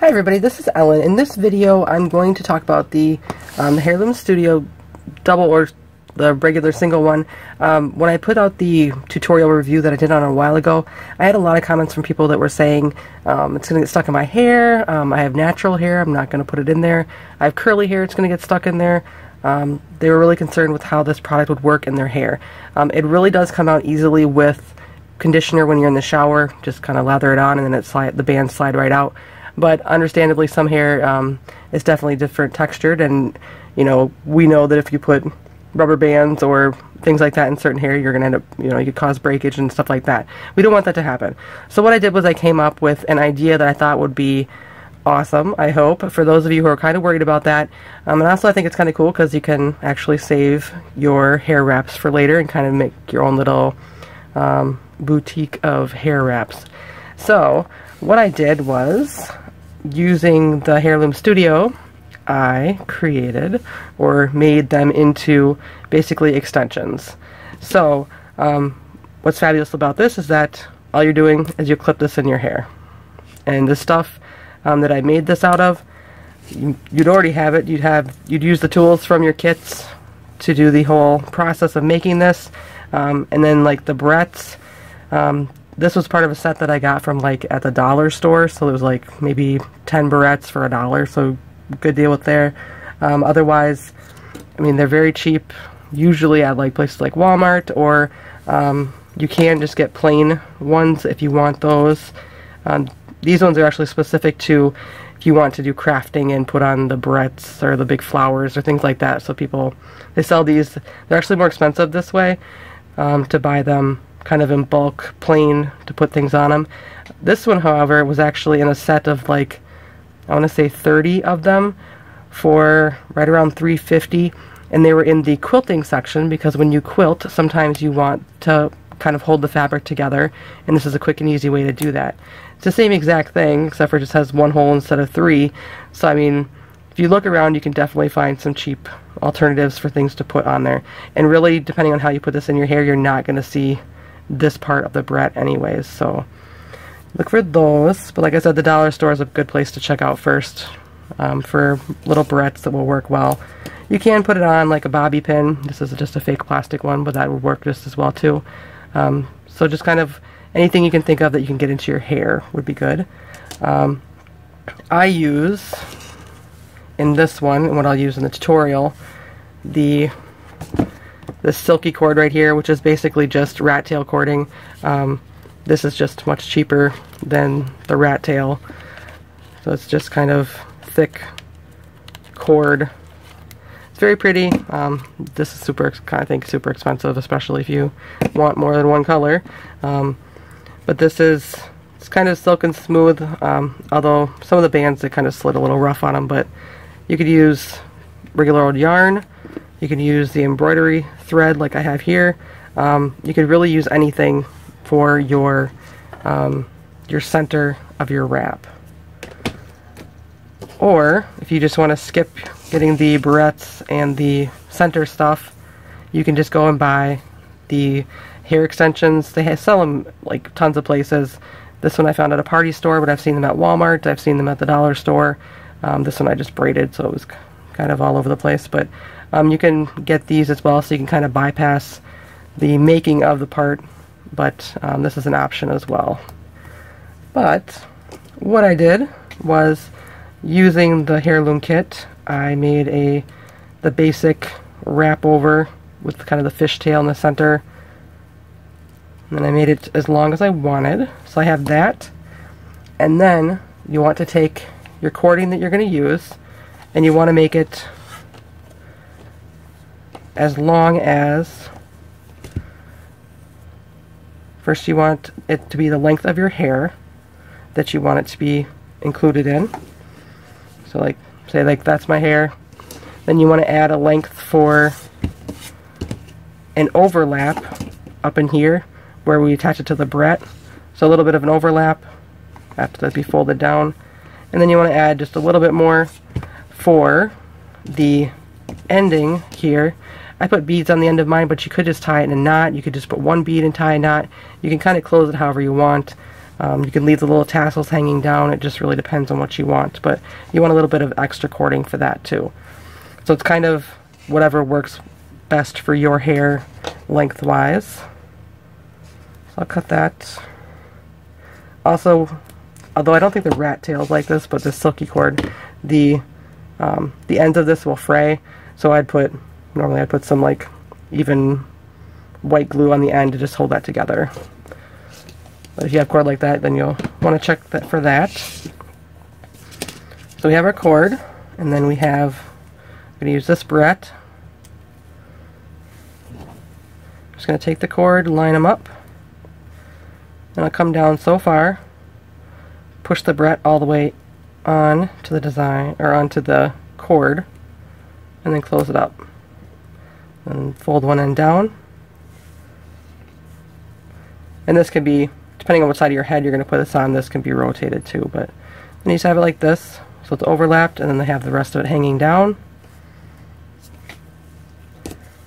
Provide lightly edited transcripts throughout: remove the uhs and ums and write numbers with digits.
Hi everybody, this is Ellen. In this video I'm going to talk about the Hair Loom Studio double or the regular single one. When I put out the tutorial review that I did on a while ago, I had a lot of comments from people that were saying it's going to get stuck in my hair, I have natural hair, I'm not going to put it in there, I have curly hair, it's going to get stuck in there. They were really concerned with how this product would work in their hair. It really does come out easily with conditioner when you're in the shower, just kind of lather it on and then the bands slide right out. But understandably, some hair is definitely different textured, and we know that if you put rubber bands or things like that in certain hair, you're gonna end up, you could cause breakage and stuff like that. We don't want that to happen. So what I did was I came up with an idea that I thought would be awesome, I hope, for those of you who are kind of worried about that. And also I think it's kind of cool because you can actually save your hair wraps for later and kind of make your own little boutique of hair wraps. So what I did was, using the Hair Loom Studio, I created or made them into basically extensions. So what's fabulous about this is that all you're doing is you clip this in your hair. And the stuff that I made this out of, you'd already have it. You'd use the tools from your kits to do the whole process of making this. And then like the barrettes, this was part of a set that I got from like at the dollar store, so it was like maybe 10 barrettes for $1, so good deal with there. Otherwise, I mean, they're very cheap, usually at like places like Walmart, or you can just get plain ones if you want those. These ones are actually specific to if you want to do crafting and put on the barrettes or the big flowers or things like that. So people, they sell these, they're actually more expensive this way, to buy them kind of in bulk, plain, to put things on them. This one, however, was actually in a set of like, I want to say 30 of them for right around $3.50, and they were in the quilting section because when you quilt, sometimes you want to kind of hold the fabric together, and this is a quick and easy way to do that. It's the same exact thing, except for it just has one hole instead of 3. So I mean, if you look around, you can definitely find some cheap alternatives for things to put on there. And really, depending on how you put this in your hair, you're not going to see this part of the barrette anyways, so look for those. But like I said, the dollar store is a good place to check out first for little barrettes that will work well. You can put it on like a bobby pin. This is just a fake plastic one, but that would work just as well too. So just kind of anything you can think of that you can get into your hair would be good. I use, in this one, and what I'll use in the tutorial, this silky cord right here, which is basically just rat tail cording. This is just much cheaper than the rat tail, so it's just kind of thick cord. It's very pretty. This is I think super expensive, especially if you want more than one color. But it's kind of silk and smooth, although some of the bands, they kind of slid a little rough on them. But you could use regular old yarn. You can use the embroidery thread like I have here. You could really use anything for your center of your wrap. Or if you just want to skip getting the barrettes and the center stuff, you can just go and buy the hair extensions. They sell them like tons of places. This one I found at a party store, but I've seen them at Walmart. I've seen them at the dollar store. This one I just braided, so it was kind of all over the place. But you can get these as well, so you can kind of bypass the making of the part, but this is an option as well. But what I did was, using the Hair Loom kit, I made the basic wrap over with kind of the fishtail in the center, and then I made it as long as I wanted. So I have that, and then you want to take your cording that you're going to use, and you want to make it as long as, first you want it to be the length of your hair that you want it to be included in. So like, say like that's my hair. Then you want to add a length for an overlap up in here where we attach it to the barrette. So a little bit of an overlap after that be folded down. And then you want to add just a little bit more for the ending here. I put beads on the end of mine, but you could just tie it in a knot. You could just put one bead and tie a knot. You can kind of close it however you want. You can leave the little tassels hanging down. It just really depends on what you want, but you want a little bit of extra cording for that too. So it's kind of whatever works best for your hair lengthwise. So I'll cut that. Also, although I don't think the rat tails like this, but the silky cord, the ends of this will fray. So normally I'd put some like even white glue on the end to just hold that together. But if you have cord like that, then you'll want to check that for that. So we have our cord, and then I'm going to use this barrette. I'm just going to take the cord, line them up, and I'll come down so far, push the barrette all the way on to the design, or onto the cord, and then close it up. And fold one end down. And this can be, depending on what side of your head you're going to put this on, this can be rotated too, but then you just have it like this, so it's overlapped, and then they have the rest of it hanging down.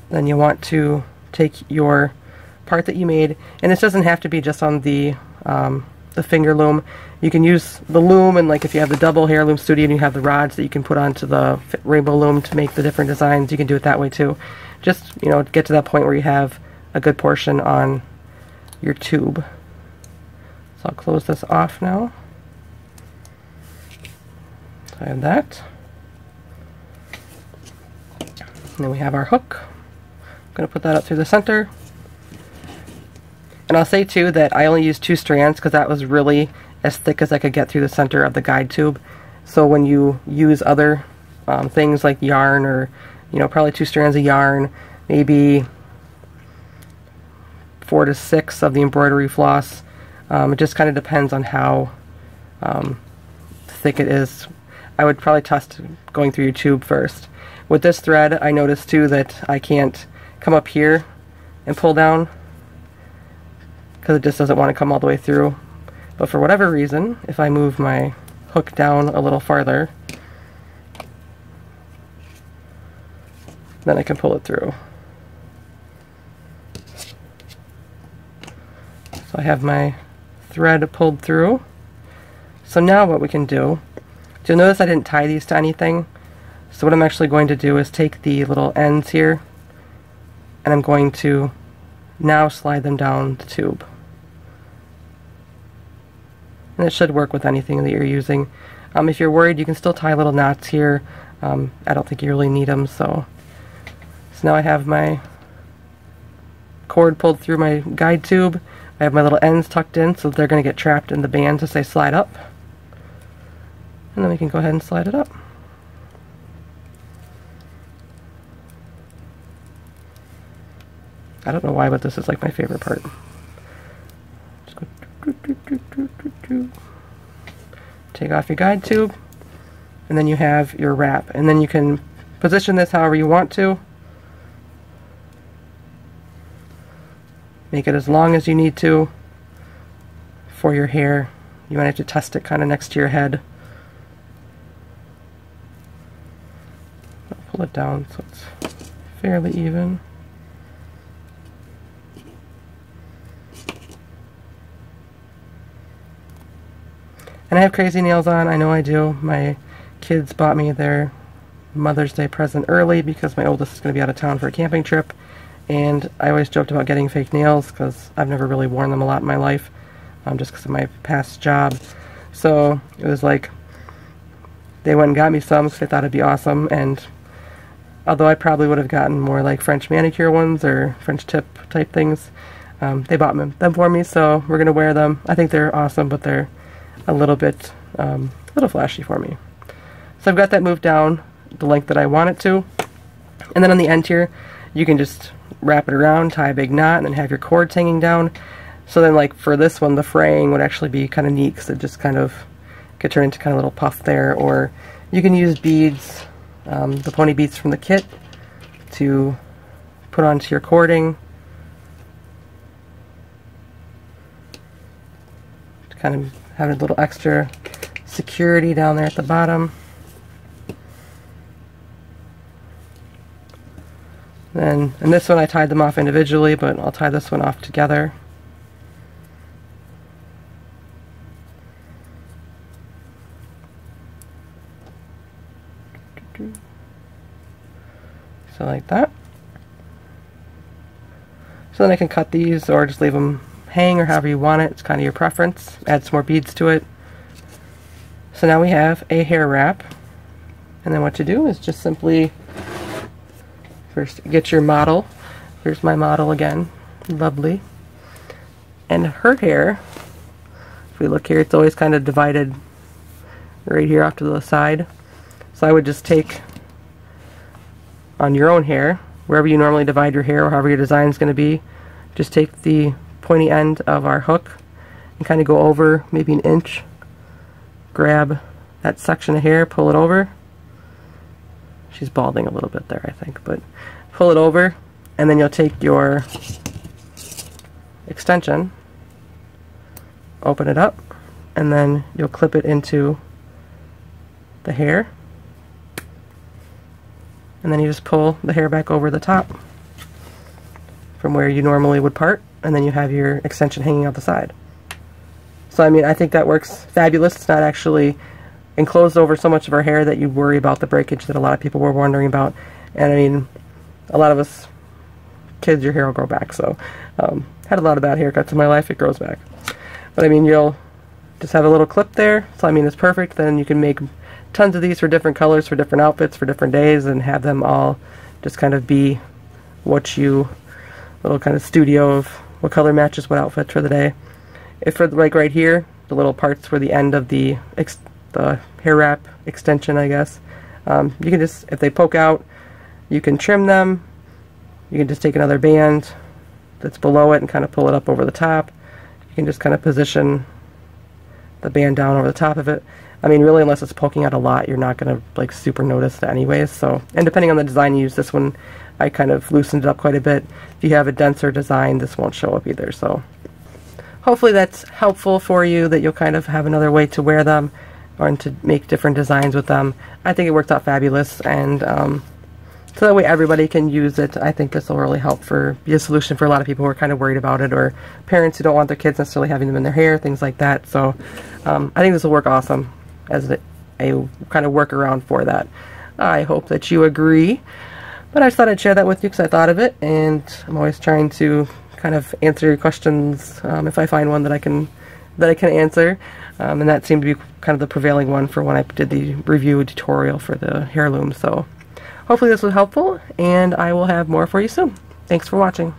Then you want to take your part that you made, and this doesn't have to be just on the finger loom. You can use the loom, and like if you have the double Hair Loom Studio and you have the rods that you can put onto the Rainbow Loom to make the different designs, you can do it that way too. Just, you know, get to that point where you have a good portion on your tube. So I'll close this off now. So I have that. And then we have our hook. I'm going to put that up through the center. And I'll say too that I only used 2 strands because that was really as thick as I could get through the center of the guide tube. So when you use other things like yarn, or you know, probably 2 strands of yarn, maybe 4 to 6 of the embroidery floss. It just kind of depends on how thick it is. I would probably test going through your tube first. With this thread, I noticed too that I can't come up here and pull down because it just doesn't want to come all the way through. But for whatever reason, if I move my hook down a little farther, then I can pull it through. So I have my thread pulled through. So now what we can do, you'll notice I didn't tie these to anything. So what I'm actually going to do is take the little ends here, and I'm going to now slide them down the tube. And it should work with anything that you're using. If you're worried, you can still tie little knots here. I don't think you really need them. So now I have my cord pulled through my guide tube. I have my little ends tucked in, so they're going to get trapped in the bands as they slide up. And then we can go ahead and slide it up. I don't know why, but this is like my favorite part. Just go take off your guide tube, and then you have your wrap. And then you can position this however you want to. Make it as long as you need to for your hair. You might have to test it kind of next to your head. I'll pull it down so it's fairly even. And I have crazy nails on, I know I do. My kids bought me their Mother's Day present early because my oldest is going to be out of town for a camping trip. And I always joked about getting fake nails because I've never really worn them a lot in my life, just because of my past job. So it was like, they went and got me some because they thought it'd be awesome. And although I probably would have gotten more like French manicure ones or French tip type things, they bought them for me, so we're going to wear them. I think they're awesome, but they're a little bit, little flashy for me. So I've got that moved down the length that I want it to. And then on the end here, you can just wrap it around, tie a big knot, and then have your cords hanging down. So then like for this one, the fraying would actually be kind of neat because it just kind of could turn into kind of a little puff there. Or you can use beads, the pony beads from the kit, to put onto your cording. To kind of have a little extra security down there at the bottom. Then, and this one I tied them off individually, but I'll tie this one off together. So like that. So then I can cut these or just leave them hang or however you want it. It's kind of your preference. Add some more beads to it. So now we have a hair wrap. And then what you do is just simply first get your model. Here's my model again. Lovely. And her hair, if we look here, it's always kind of divided right here off to the side. So I would just take on your own hair, wherever you normally divide your hair or however your design is going to be, just take the pointy end of our hook and kind of go over maybe an inch, grab that section of hair, pull it over. She's balding a little bit there, I think, but pull it over, and then you'll take your extension, open it up, and then you'll clip it into the hair, and then you just pull the hair back over the top from where you normally would part, and then you have your extension hanging out the side. So I mean, I think that works fabulous. It's not actually enclosed over so much of our hair that you worry about the breakage that a lot of people were wondering about. And I mean, a lot of us kids, your hair will grow back. So had a lot of bad haircuts in my life, it grows back. But I mean, you'll just have a little clip there. So I mean, it's perfect. Then you can make tons of these for different colors, for different outfits, for different days, and have them all just kind of be what you, little kind of studio of what color matches what outfit for the day. If for like right here, the little parts for the end of the hair wrap extension, I guess, you can just, if they poke out, you can trim them. You can just take another band that's below it and kind of pull it up over the top. You can just kind of position the band down over the top of it. I mean, really, unless it's poking out a lot, you're not going to like super notice it anyways. So, and depending on the design you use, this one I kind of loosened it up quite a bit. If you have a denser design, this won't show up either. So hopefully that's helpful for you, that you'll kind of have another way to wear them or to make different designs with them. I think it works out fabulous, and so that way everybody can use it. I think this will really help be a solution for a lot of people who are kind of worried about it, or parents who don't want their kids necessarily having them in their hair, things like that. So I think this will work awesome as a kind of workaround for that. I hope that you agree. But I just thought I'd share that with you because I thought of it, and I'm always trying to kind of answer your questions if I find one that I can answer. And that seemed to be kind of the prevailing one for when I did the review tutorial for the Hair Loom. So hopefully this was helpful, and I will have more for you soon. Thanks for watching.